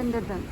Ganda doon.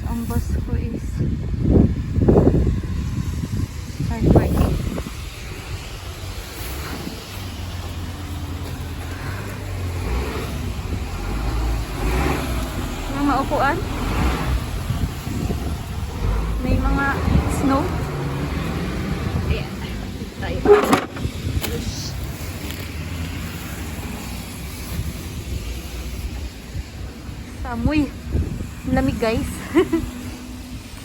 Ang bus ko is 5:40. Mga upuan. May mga snow. Ayan. Tayo. Samoy. Lamig guys.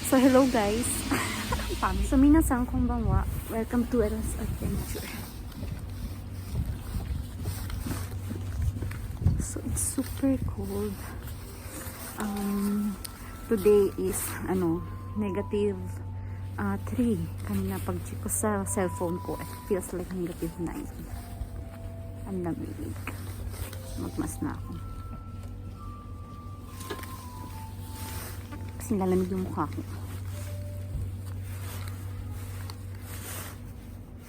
So hello guys. So minasan konbanwa. Welcome to Eros Adventure. So it's super cold. Today is negative 3. Kanina pag check ko sa cellphone ko, it feels like negative 9. Ang lamig. Magmas na ako. Nilalamig yung mukha ko.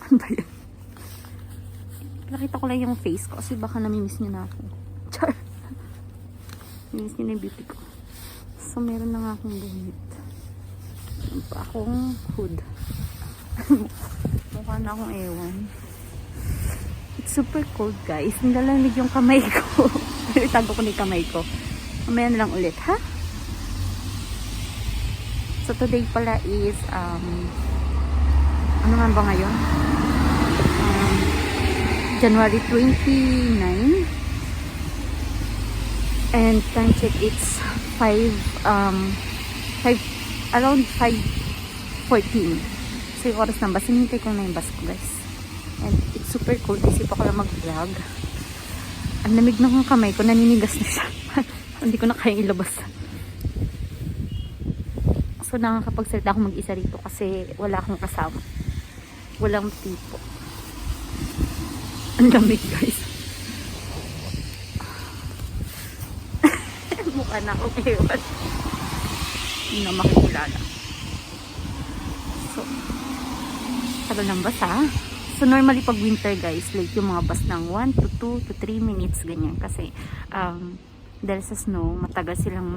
Ano ba yan? Nakita ko lang yung face ko kasi baka namimiss niyo na ako. Char! Namimiss niyo na yung beauty ko. So, meron na nga akong bumit. Meron pa akong hood. Mukha na akong ewan. It's super cold guys. Nilalamig yung kamay ko. Itago ko na yung kamay ko. Mamaya na lang ulit, ha? So today pala is ano man ba ngayon? January 29 and time check it's around 5:14. So yung oras ng bus, hinintay ko na yung bus ko guys. And it's super cold, isip ako lang mag-vlog. Ang lamig ng kamay ko, naninigas na siya. Hindi ko na kaya ilabas. So nakakapagsalita ako mag-isa rito kasi wala akong kasama. Walang tipo. Ang lamig guys. Mukha na ako ewan. Hindi na makikilala. So, tagal ng bus ha. So normally pag winter guys, like yung mga bus ng 1 to 2 to 3 minutes ganyan. Kasi dahil sa snow, matagal silang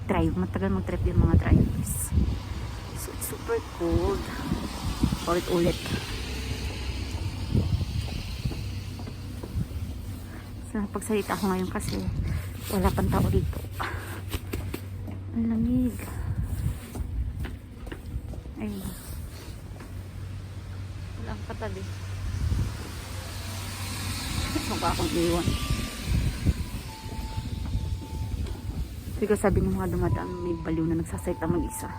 drive, matagal mag-trip yung mga drivers. So it's super cold. Ulit-ulit. So napagsalita ako ngayon kasi wala pang tao dito. Ang lamig. Ayun. katabi. Mukha akong iwan. Kasi sabi ng mga dumadaan, may baliw na nagsasayta mag-isa.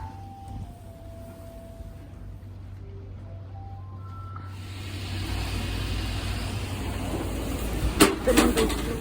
Ito lang guys.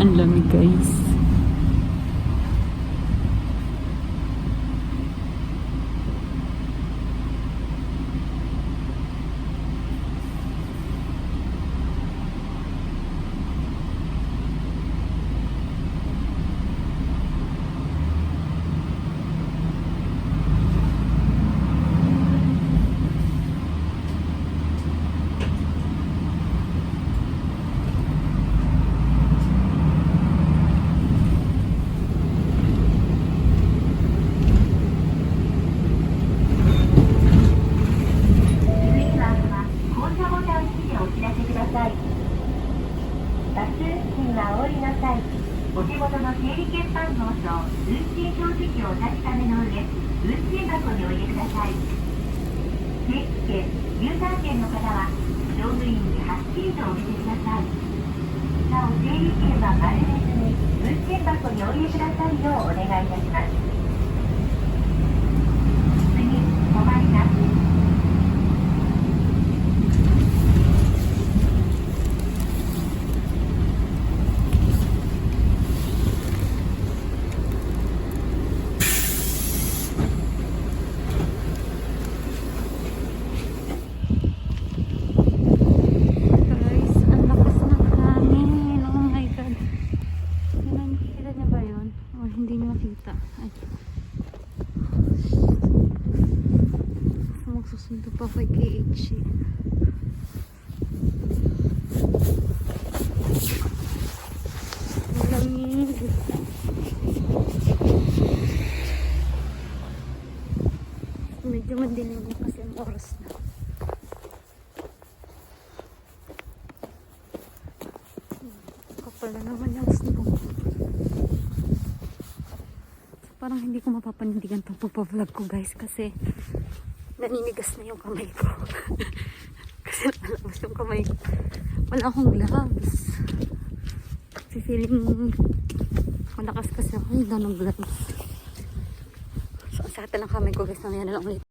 Ang lamig guys. にお入れください。定期券、入館券の方は乗務員にはっきりとお見せください。なお、整理券は丸めずに分券箱にお入れくださいようお願いいたします。次、止まります。Guys, ang lakas ng hangin. Oh my God. Yun, nakikita niya ba yun? O hindi niyo makita. Ay. So, magsusundo pa kay KH. Ang lamig. Medyo madilim na kasi ang oras na. Kapal na naman yung snow. Parang hindi ko mapapanindigan itong pagpa-vlog ko guys kasi naninigas na yung kamay ko. Kasi nakalabas yung kamay ko. Wala akong gloves. Kasi feeling malakas kasi ako. Hindi na ng gloves. So, ang sakit na lang kamay ko guys. Mamaya na lang ulit.